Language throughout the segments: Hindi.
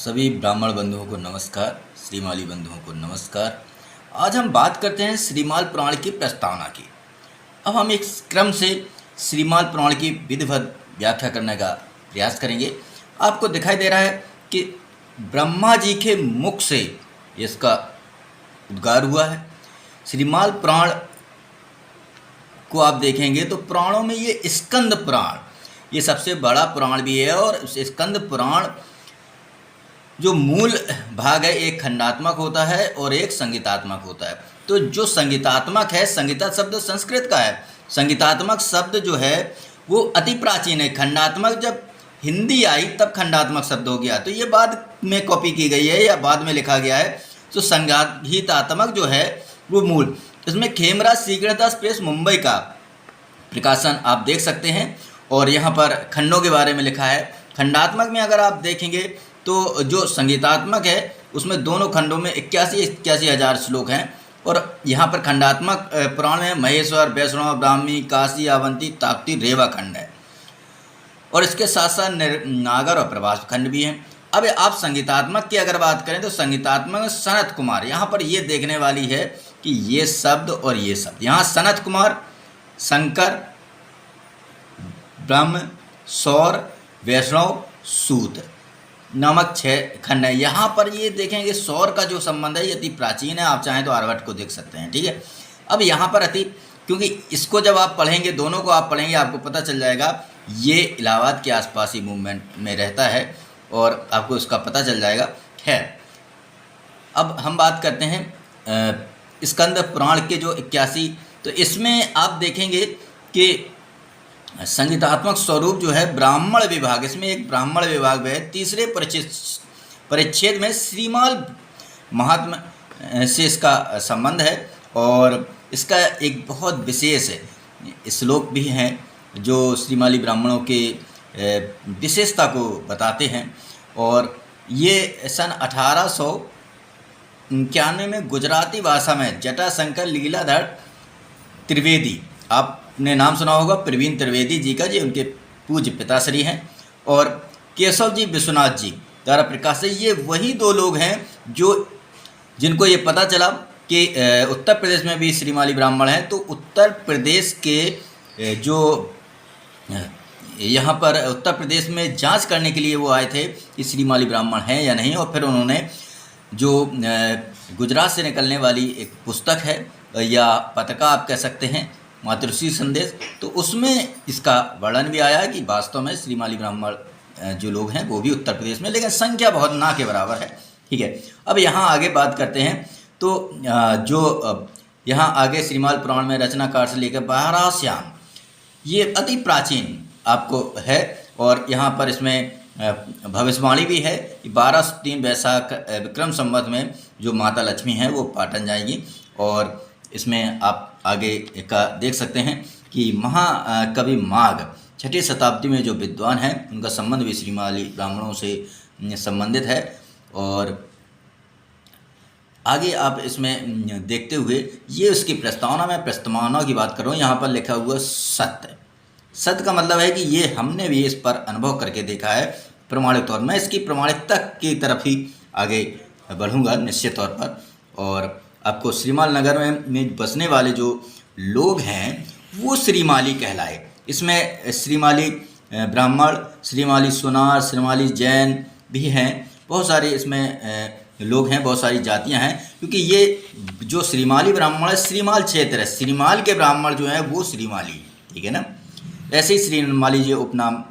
सभी ब्राह्मण बंधुओं को नमस्कार, श्रीमाली बंधुओं को नमस्कार। आज हम बात करते हैं श्रीमाल पुराण की प्रस्तावना की। अब हम एक क्रम से श्रीमाल पुराण की विधिवत व्याख्या करने का प्रयास करेंगे। आपको दिखाई दे रहा है कि ब्रह्मा जी के मुख से इसका उद्गार हुआ है। श्रीमाल पुराण को आप देखेंगे तो पुराणों में ये स्कंद पुराण, ये सबसे बड़ा पुराण भी है। और स्कंद पुराण जो मूल भाग है, एक खंडात्मक होता है और एक संगीतात्मक होता है। तो जो संगीतात्मक है, संगीता शब्द संस्कृत का है, संगीतात्मक शब्द जो है वो अति प्राचीन है। खंडात्मक जब हिंदी आई तब खंडात्मक शब्द हो गया, तो ये बाद में कॉपी की गई है या बाद में लिखा गया है। तो संगीतात्मक जो है वो मूल, इसमें खेमराज सीकरदास प्रेस मुंबई का प्रकाशन आप देख सकते हैं। और यहाँ पर खंडों के बारे में लिखा है। खंडात्मक में अगर आप देखेंगे तो जो संगीतात्मक है उसमें दोनों खंडों में 81 हज़ार श्लोक हैं। और यहाँ पर खंडात्मक पुराण में महेश्वर, वैष्णव, ब्राह्मी, काशी, अवंती, ताप्ती, रेवा खंड है। और इसके साथ साथ नागर और प्रभास खंड भी हैं। अब आप संगीतात्मक की अगर बात करें तो संगीतात्मक में सनत कुमार, यहाँ पर ये देखने वाली है कि ये शब्द और ये शब्द, यहाँ सनत कुमार, शंकर, ब्रह्म, सौर, वैष्णव, सूत नामक 6 खंड है। यहाँ पर ये देखेंगे सौर का जो संबंध है ये अति प्राचीन है। आप चाहें तो आर्यभट्ट को देख सकते हैं, ठीक है। अब यहाँ पर क्योंकि इसको जब आप पढ़ेंगे, दोनों को आप पढ़ेंगे, आपको पता चल जाएगा ये इलाहाबाद के आसपास ही मूवमेंट में रहता है और आपको इसका पता चल जाएगा। खैर, अब हम बात करते हैं स्कंद पुराण के जो 81, तो इसमें आप देखेंगे कि संगीतात्मक स्वरूप जो है ब्राह्मण विभाग, इसमें एक ब्राह्मण विभाग है। तीसरे परिच्छेद में श्रीमाल महात्म्य से इसका संबंध है और इसका एक बहुत विशेष श्लोक भी हैं जो श्रीमाली ब्राह्मणों के विशेषता को बताते हैं। और ये सन 1891 में गुजराती भाषा में जटाशंकर लीलाधर त्रिवेदी, आपने नाम सुना होगा प्रवीण त्रिवेदी जी का, जी उनके पूज्य पिताश्री हैं, और केशव जी विश्वनाथ जी द्वारा प्रकाशित। ये वही 2 लोग हैं जिनको ये पता चला कि उत्तर प्रदेश में भी श्रीमाली ब्राह्मण हैं। तो उत्तर प्रदेश के जो यहाँ पर उत्तर प्रदेश में जांच करने के लिए वो आए थे कि श्रीमाली ब्राह्मण हैं या नहीं। और फिर उन्होंने जो गुजरात से निकलने वाली एक पुस्तक है या पत्रिका आप कह सकते हैं, मातृश्री संदेश, तो उसमें इसका वर्णन भी आया कि वास्तव में श्रीमाली ब्राह्मण जो लोग हैं वो भी उत्तर प्रदेश में, लेकिन संख्या बहुत ना के बराबर है, ठीक है। अब यहाँ आगे बात करते हैं तो जो यहाँ आगे श्रीमाल पुराण में रचनाकार से लेकर 12 श्याम, ये अति प्राचीन आपको है। और यहाँ पर इसमें भविष्यवाणी भी है कि 1203 वैशाख विक्रम संवत में जो माता लक्ष्मी हैं वो पाटन जाएगी। और इसमें आप आगे का देख सकते हैं कि महाकवि माघ 6ठी शताब्दी में जो विद्वान हैं उनका संबंध भी श्रीमाली ब्राह्मणों से संबंधित है। और आगे आप इसमें देखते हुए ये उसकी प्रस्तावना की बात कर रहा हूँ। यहाँ पर लिखा हुआ सत्य, सत्य का मतलब है कि ये हमने भी इस पर अनुभव करके देखा है प्रमाणिक तौर। मैं इसकी प्रमाणिकता की तरफ ही आगे बढ़ूँगा निश्चित तौर पर। और आपको श्रीमाल नगर में बसने वाले जो लोग हैं वो श्रीमाली कहलाए। इसमें श्रीमाली ब्राह्मण, श्रीमाली सोनार, श्रीमाली जैन भी हैं, बहुत सारे इसमें लोग हैं, बहुत सारी जातियां हैं। क्योंकि ये जो श्रीमाली ब्राह्मण है, श्रीमाल क्षेत्र है, श्रीमाल के ब्राह्मण जो हैं वो श्रीमाली, ठीक है ना। ऐसे ही श्रीमाली जी उपनाम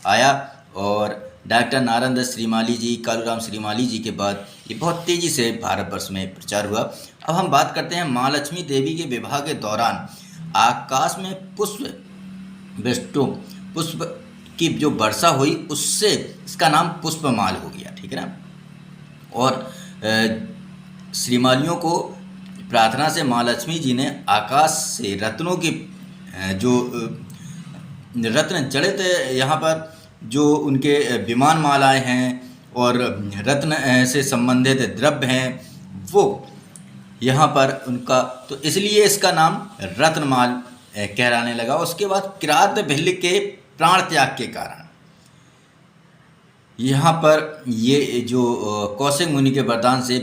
आया। और डॉक्टर नारायण दत्त श्रीमाली जी, कालूराम श्रीमाली जी के बाद ये बहुत तेज़ी से भारतवर्ष में प्रचार हुआ। अब हम बात करते हैं महालक्ष्मी देवी के विवाह के दौरान आकाश में पुष्प की जो वर्षा हुई उससे इसका नाम पुष्पमाल हो गया, ठीक है ना। और श्रीमालियों को प्रार्थना से महालक्ष्मी जी ने आकाश से रत्नों की जो रत्न जड़ित यहाँ पर जो उनके विमान मालाएँ हैं और रत्न से संबंधित द्रव्य हैं वो यहाँ पर उनका, तो इसलिए इसका नाम रत्नमाल कहलाने लगा। उसके बाद किरात भिल्ल के प्राण त्याग के कारण यहाँ पर ये जो कौशिक मुनि के वरदान से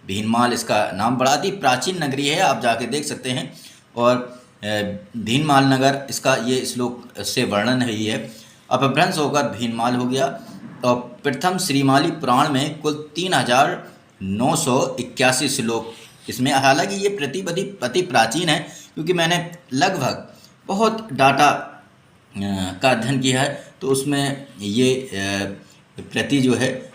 भीनमाल इसका नाम बड़ा ही प्राचीन नगरी है, आप जाके देख सकते हैं। और भीनमाल नगर इसका ये श्लोक से वर्णन है, ये अपभ्रंश होकर भीनमाल हो गया। और प्रथम श्रीमाली पुराण में कुल 3981 श्लोक इसमें, हालांकि ये अति प्राचीन है, क्योंकि मैंने लगभग बहुत डाटा का अध्ययन किया है, तो उसमें ये प्रति जो है